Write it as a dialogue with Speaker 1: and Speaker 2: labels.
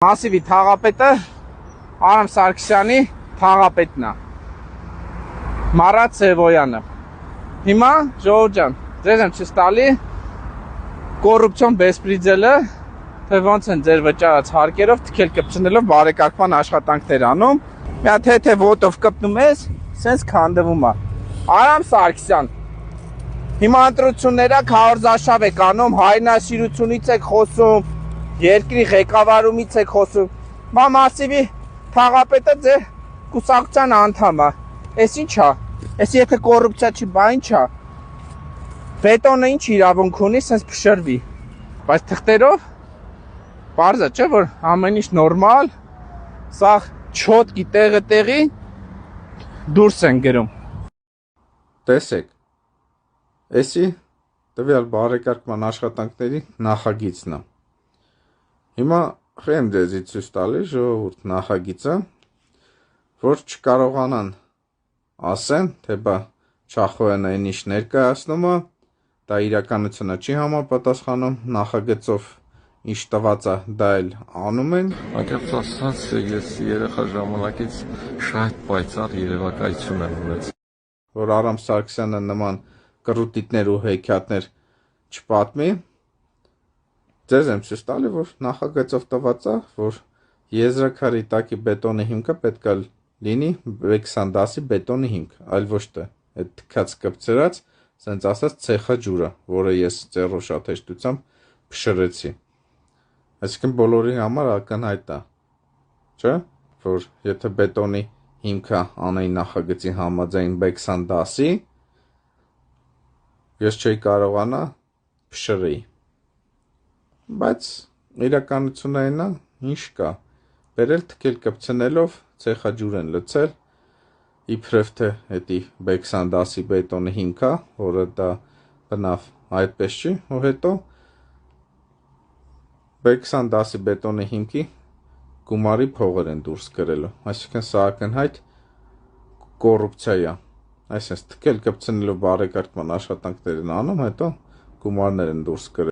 Speaker 1: Մասիվի թաղապետը Արամ Սարգսյանի թաղապետն է Մարատ Սևոյանը։ Հիմա ժողովուրդ ջան, ձեզ եմ ցույց տալի կոռուպցիոն բեսպրիձելը, թե ոնց են ձեր վճարած հարկերով թքել կպցնելով բարեկարգման աշխատանքներ անում։ Մի հատ թե ոտով կպնում ես, սենց քանդվում է։ Արամ Սարգսյան, հիմա ընտրությունները քարոզարշավ եք անում, հայրենասիրությունից եք խոսում, երկրի ղեկավարումից եք խոսում։ Մա Մասիվի թաղապետը ձեր կուսակցության անդամ է։ Էս ի՞նչ է։ Էս եթե կոռուպցիա չի, բա ի՞նչ է։ Բետոնը ինչ իրավունք ունի, սենց փշրվի։ Բայց թղթերով պարզ է, չէ՞ որ ամեն ինչ նորմալ, սա չոտկի տեղը տեղի դուրս են գրում։ Տեսեք։ Էսի տվյալ բարեկարգման աշխատանքների նախագիծն է։ Հիմա խեմ ձեզի ցույց տալի ժողովուրդ նախագիծը, որ չկարողանան ասեն, թե բա Չախոյանը այն ինչ ներկայացնում է, դա իրականությունը չի համապատասխանում, նախագծով ինչ տված է, դա էլ անում են։
Speaker 2: Անկեղծ ասած, ես երեխա ժամանակից շատ պայծառ երևակայություն եմ ունեցել,
Speaker 1: որ Արամ Սարգսյանը նման կռուտիտներ ու հեքիաթներ չպատմի։ Ձեզ եմ ցույց տալի, որ նախագծով տված է, որ եզրաքարի տակի բետոնի հիմքը պետք է լինի 6 դասի բետոնի հիմք, այլ ոչ թե այդ թքած կպցրած, ասենց ասած ցեխաջուրը, որը ես ձեռով շատ հեշտությամբ փշրեցի։ Այսինքն բոլորի համար ակնհայտ է, չէ՞, որ եթե բետոնի հիմքը անեի նախագծի համաձայն 6 դասի, ես չէի կարողանա փշրեի։ Բայց իրականությունը այնա, ինչ կա, բերել թքել կպցնելով ցեխաջուր են լցել, իբրև թե էդի 6 դասի բետոնի հիմքա, որը դա բնավ այդպես չի, ու հետո 6 դասի բետոնի հիմքի գումարի փողեր են դուրս գրելու, այսինքն սա ակնհայտ կոռուպցիա է, այսինքն թքել կպցնելով բարեկարգման աշխատանքներ են անում, հետո գումարներ են դուրս գրել։